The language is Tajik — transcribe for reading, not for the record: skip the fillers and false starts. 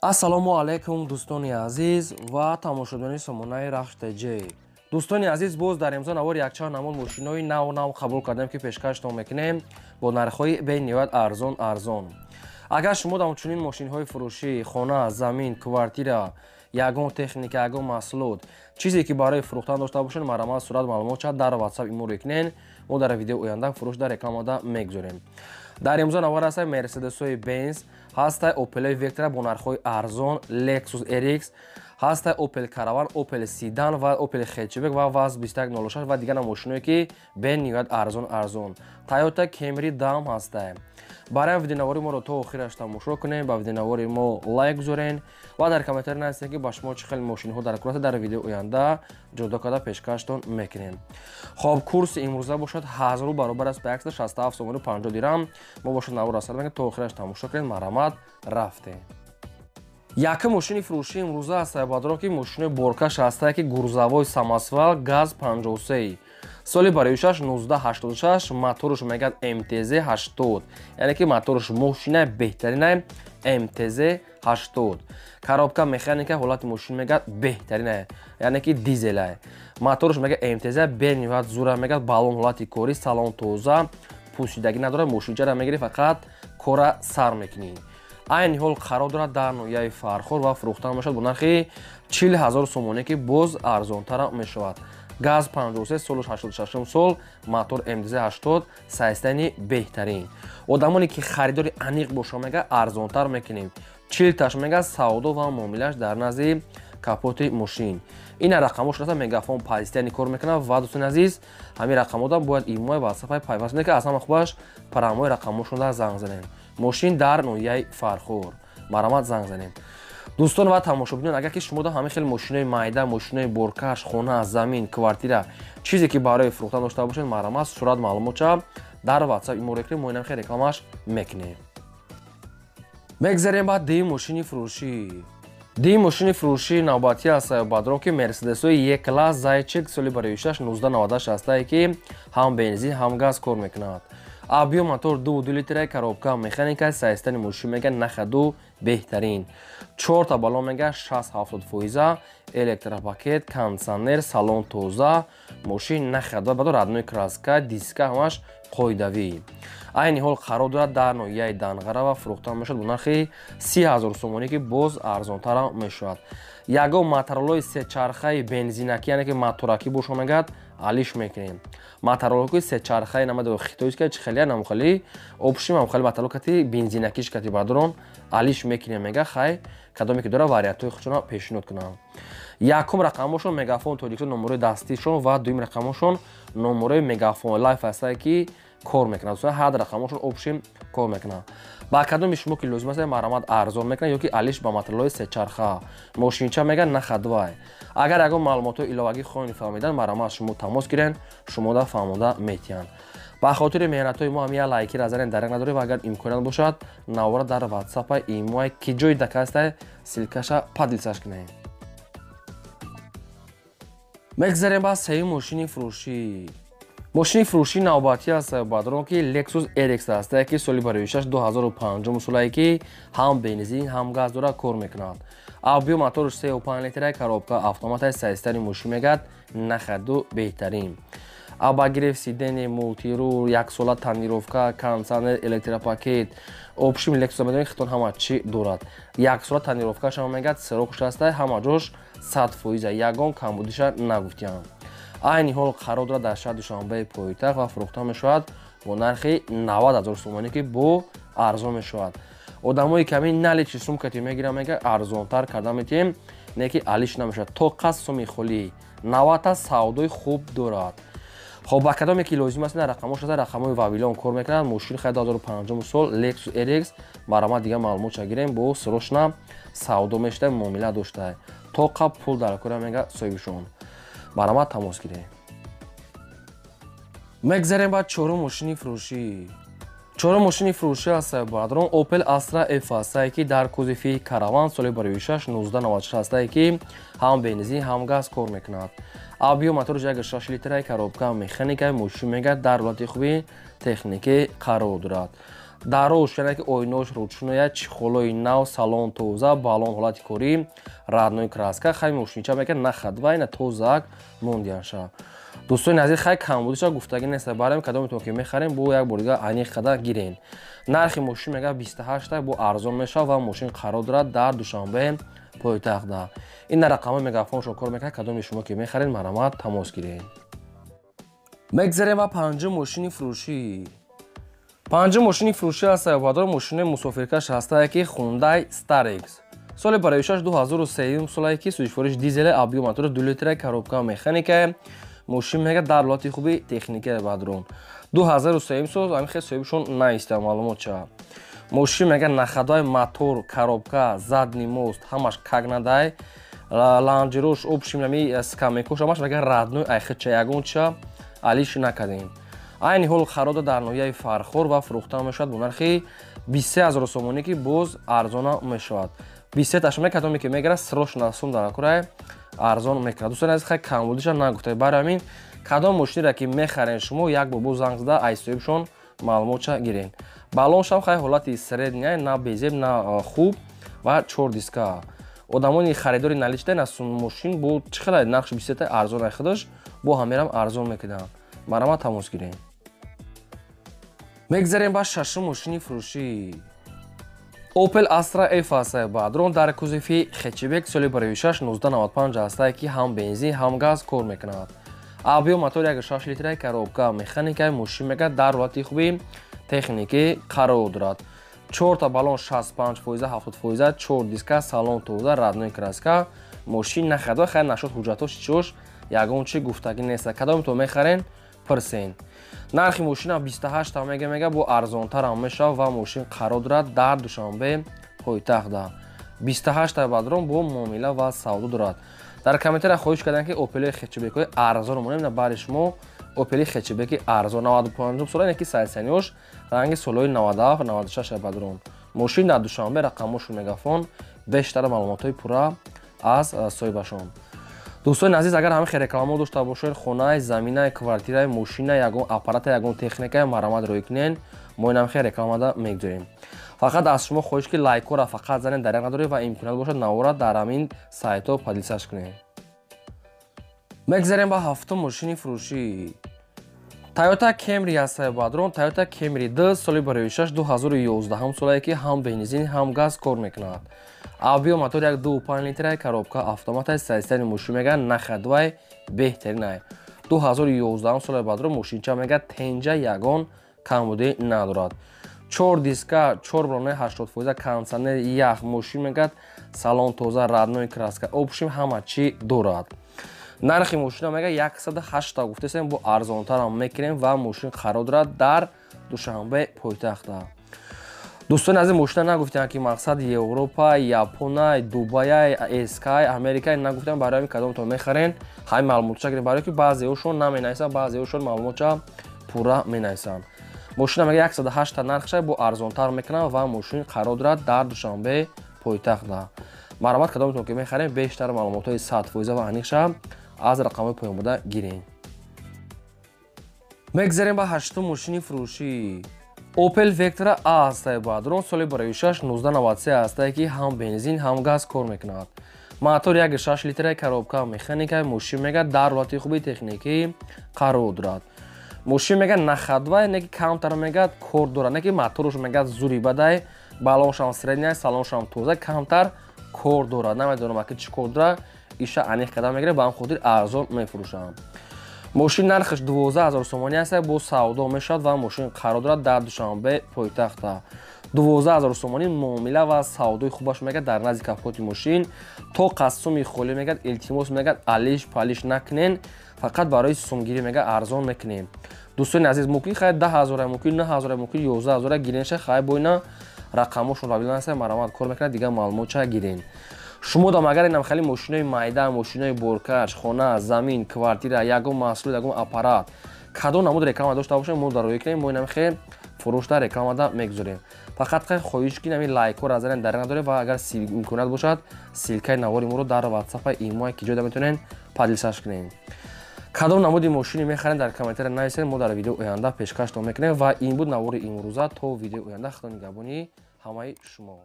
ассалому алайкум дӯстони азиз ва тамошобинони сомонаи рахштаҷӣ. дӯстони азиз, боз дар имзо навори якчанд намуд мошинои нав қабул кардем ки пешкаштон мекунем бо нархҳои бениҳоят арзон. агар шумо дар чунин мошинҳои фурӯшӣ хона, замин, квартира, ягон техника, ягон маҳсулот чизе ки барои фурӯхтан дошта бошед, марамат сурат маълумот шад дар WhatsApp имо рекунен, мо дар видео оянда фурӯш дар рекламада мегузорем. дар имзо навор ҳастай Mercedes-ои Benz, ҳастай Opel Vectra бо нархҳои арзон, Lexus RX, ҳастай Opel Caravan, Opel Sedan ва Opel Hatchback ва VAZ 2106 ва дигар мошиное ки бениҳоят арзон. Toyota Camry Dam ҳастай. барои видеонавори моро то охираш тамошо кунем, ба видеонавори мо лайк гузорен ва дар комментар нависед ки ба шумо чӣ хел мошинҳо дар курса дар видео оянда ҷудо карда пешкаштон мекунем. хоб, курси имрӯза бошад 1000 баробар аст ба 167 сомони 50 дирам. мо бошад навор асар мекунем, то охираш тамошо кунем. марамат рафтем. якум мошини фурӯшии имрӯза аст бадро ки мошинаи боркаш ҳастай ки гурзавои самосвал газ 53 соли бароишаш 1986, моторуш мегӯяд MTZ 80, яъне ки моторуш мошинаи беҳтаринаи MTZ 80. коробка механика ҳолати мошин мегӯяд беҳтаринаи, яъне ки дизелай. моторуш мегӯяд MTZ бениҳоят зура мегӯяд балон ҳолати кори, салон тоза, пӯсидагӣ надорад, мошинчара мегирӣ фақат кора сар мекунӣ. айни ҳол қарор дорад дар ноҳияи фархор ва фурӯхтан мешавад бо нархи 40 000 сомоне ки боз арзонтара мешавад. газ 53 солуш 86 сол, мотор MTZ 80, сайстани беҳтарин. одамоне ки харидори аниқ боша мега арзонтар мекунем. 40 таш мега савдо ва муомилаш дар назди капоти мошин. ина рақамош раса мегафон пазистияни кор мекунад ва дӯстони азиз, ҳамин рақамотам бояд имои ватсапай пайваст кунед ки аз ҳама хубаш парамои рақамошонда занг занем. мошин дар ноҳияи фархор. марамат занг занем. дӯстон ва тамошобинон, агар ки шумо да ҳамин хел мошинои майда, мошинои боркаш, хона, замин, квартира, чизе ки барои фурӯхтан дошта бошед, марамат сурат маълумотша дар WhatsApp имо рекунем, мо инам хел рекламаш мекунем. мегзарем ба ди мошини фурӯшӣ. ди мошини фурӯшии навбатӣ аст бадро ки Mercedes-ои E-Class Zaychik соли бароишаш 1996 ҳастай ки ҳам бензин, ҳам газ кор мекунад. объем мотор 2 литраи, коробка механика, сайстани мошин мега нахаду беҳтарин. 4 та балон мега 60-70%, электропакет, кондиционер, салон тоза, мошин нахад ва бадор адной краска, диска ҳамаш қоидавӣ. айни ҳол қарор дорад дар ноҳияи Данғара ва фурӯхтан мешавад бо нархи 30 000 сомоне ки боз арзонтара мешавад. ягон моторолои сечархаи бензинаки, яъне ки мотораки боша мегӯяд алиш мекунем. моторолои сечархаи намаду хитоист ки чихелия намухали обшим амухали моторолои бензинакиш кати бадрон алиш мекунем мега хай кадоме ки дора вариантҳои худшона пешниҳод кунам. якум рақамошон мегафон телефон номерои дастишон ва дуюм рақамошон номерои мегафон лайф ҳастай ки кор мекунад. ҳар рақамошон обшим кор мекунад. ба кадоми шумо ки лозим аст марамат арзон мекунад ё ки алиш ба моторолои сечарха мошинча мега нахадвай. агар ягон маълумотҳои иловагӣ хоҳед фаҳмидан, марамат шумо тамос гирен, шумо да фаҳмода метиҳанд. ба хотири меҳнатҳои мо ҳамия лайки разарен дарек надорем ва агар имконият бошад навора дар WhatsApp имои ки ҷои дакастай силкаша падилсаш кунем. мегзарем ба сеюм мошини фурӯшӣ. мошини фурӯшии навбатӣ аст бадро ки Lexus RX ҳастай ки соли бароишаш 2005 солае ки ҳам бензин, ҳам газ дора кор мекунад. объем моторуш 3.5 литраи, коробка автоматаи сайстани мошин мегӯяд нахаду беҳтарин. абагирев сидени мултирул, яксола танировка, кондиционер, электропакет, обшим Lexus медонед хитон ҳама чӣ дорад. яксола танировкаш ҳам мегӯяд сирокуш ҳастай, ҳама ҷош 100%, ягон камбудиша нагуфтиям. айни ҳол қарор дорад дар шаҳри Душанбеи пойтахт ва фурӯхтан мешавад бо нархи 90 000 сомоне ки бо арзон мешавад. одамои ками наличи сумкати мегирам мега арзонтар карда метиҳем, не ки алиш намешавад. то қас соми холӣ 90 та савдои хуб дорад. хоб, ба кадоме ки лозим аст рақамош аст, рақамои вавилон кор мекунад. мошин хай 2005 сол Lexus RX марамат дига маълумотша гирем бо срочна савдо мештай, муомила доштай. то қа пул дар кора мега соҳибишон. марамат тамос гирем. мегзарем ба чорум мошини фурӯшӣ. чорум мошини фурӯшӣ аст бадрон Opel Astra F ҳастай ки дар кузофи Caravan соли бароишаш 1996 ҳастай ки ҳам бензин, ҳам газ кор мекунад. объем моторуш 1.6 литраи, коробка механика, мошин мегӯяд дар ҳолати хуби техникӣ қарор дорад. дарош яъне ки ойнош ручное, чихолои нав, салон тоза, балон ҳолати корӣ, раднои краска, хай мошинча мекард на хадвай на тозак мондианша. Дӯстони азиз, хай камбудиша гуфтагӣ нест, барем кадометон ки мехарем бо як бор дига аниқ қада гирен. Нархи мошин мега 28 бо арзон мешавад ва мошин қарор дорад дар Душанбе пойтахтда. ин рақамҳои мегафоншон кор мекунад, кадоми шумо ки мехаред маромад тамос гиред. мегзарем ба панҷум мошини фурӯшӣ. панҷум мошини фурӯшӣ аст саёҳбардор мошини мусофиркаш ҳастае ки Hyundai Starex. соли барои 2003 солае ки сӯзишвориш дизеле объем мотори 2 литра коробка механикае. мошин мега дар ҳолати хуби техникае бадрон. 2003 сол амихе соҳибшон наиста маълумот ча. мошин мега нахадвай мотор, коробка, задни мост ҳамаш кагнадай, ланҷирош обшимнами скамекош ҳамаш мега радной айхича ягонча алиш накадем. айни ҳол харода дар ноҳияи фархор ва фурӯхта мешавад бо нархи 23 000 сомонӣ ки боз арзона мешавад. 23 ташме кадоме ки мегирад срочно сум дар курай арзон мекунад. дӯстони азиз, хай камбудиша нагуфта. барои ҳамин кадом мошинеро ки мехарен шумо як бор боз занг зада аз соҳибшон маълумотша гирен. балоншам хай ҳолати средняй, на безеб, на хуб ва 4 диска. одамони харидори наличтай на мошин бо чӣ қадар нархи 23 арзон айхудаш бо ҳамерам арзон мекунанд. маромад тамос гирен. мегзарем ба шашум мошини фурӯшӣ. Opel Astra F аст бадрон дар кузофи хетчбек соли барои 1995 астае ки ҳам бензин ҳам газ кор мекунад. объем мотори 1.6 литраи коробка механикаи мошин мега дар ҳолати хуби техникӣ қарор дорад. 4 та балон 65%, 70%, 4 диска, салон тоза, раднои краска, мошин нахадва хай нашуд ҳуҷҷатош чиёш ягон чи гуфтагӣ нест. кадомтон мехарен пирсен. нархи мошина 28 мега бо арзонтарам мешавад ва мошин қарор дорад дар Душанбе пойтахтда. 28 бадрон бо муомила ва савдо дорад. дар комментария хоҳиш кардем ки опели хетчбекҳои арзон монем на бари шумо опели хетчбеки арзон 95 сола ки сайсанёш ранги солҳои 97 96 бадрон. мошин дар Душанбе рақамошон мегафон бештар маълумотҳои пурра аз соҳибашон. дӯстони азиз, агар ҳамин рекламаҳо дошта бошед хонаи заминаи квартираи мошина ягон аппарата ягон техникаи маромад рӯй кунен мо ин ҳамин рекламада мегузорем. фақат аз шумо хоҳиш ки лайкҳоро фақат занед дар як надоред ва имконият бошад навора дар ҳамин сайтҳо падилсаш кунед. мегзарем ба ҳафтум мошини фурӯшӣ. Toyota Camry аст бадрон. Toyota Camry 2 соли барои 2011 солае ки ҳам бензин ҳам газ кор мекунад. объем мотори 2.5 литраи коробка автоматаи сайстани мошин мега нахадвай беҳтаринай. 2011 солае бадрон мошинча мега тенҷа ягон камбудӣ надорад. 4 диска, 4 балони 80% кондитсионер ях мошин мегад салон тоза, раднои краска, обшим ҳама чӣ дорад. нархи мошина мега 108 гуфтесем бо арзонтарам мекунем ва мошин қарор дорад дар Душанбе пойтахтда. дӯстони азиз, мошина нагуфтем ки мақсад Европа, Япония, Дубай, Эскай, Америка нагуфтем. барои ҳамин кадомтон мехарен ҳамин маълумотша гирем, барои ки баъзеҳошон наменависанд, баъзеҳошон маълумотша пурра менависанд. мошина мега 108 нархша бо арзонтар мекунам ва мошин қарор дорад дар Душанбе пойтахтда. маромад кадомтон ки мехарем бештар маълумотҳои 100% ва аниқша аз рақамҳои поёнбурда гирем. мегзарем ба ҳаштум мошини фурӯшӣ. Opel Vectra A аст бадрон. соли барои 1993 астае ки ҳам бензин ҳам газ кор мекунад. мотори 1.6 литраи коробка механикаи мошин мега дар ҳолати хуби техникӣ қарор дорад. мошин мега нахадвай неки камтар мега кор дорад, неки моторош мега зури бадай, балоншам средняй, салоншам тоза камтар кор дорад. намедонам аки чӣ кор дорад, иша аниқ қадар мегирад, ба ҳам хотир арзон мефурӯшам. мошин нархаш 12 000 сомонӣ аст бо савдо мешавад ва мошин қарор дорад дар Душанбе пойтахтда. 12 000 сомонӣ муомила ва савдои хубаш мегад дар назди капоти мошин. то қассуми холӣ мегад, илтимос мегад, алиш палиш накунен, фақат барои сумгирӣ мега арзон мекунем. дӯстони азиз, мумкин хай 10 000, мумкин 9 000, мумкин 11 000 гиренша хай боина рақамошон равилан аст, маромад кор мекунад, дига маълумотша гирен. шумо дам агар инам хали мошинои майда, мошинои боркаш, хона, замин, квартира, ягон маҳсулот, ягон аппарат кадом намуд реклама дошта бошем, мо дар рӯй кунем, мо инам хе фурӯшта рекламада мегузорем. фақат хай хоҳиш кунем ин лайкҳоро занед дар надоре ва агар имконият бошад силкаи навори моро дар WhatsApp, имо ки ҷойда метавонен падилсаш кунем. кадом намуди мошини мехаред дар комментария нависед, мо дар видео оянда пешкаш мекунем ва ин буд навори имрӯза. То видео оянда худо нигаҳбони ҳамаи шумо.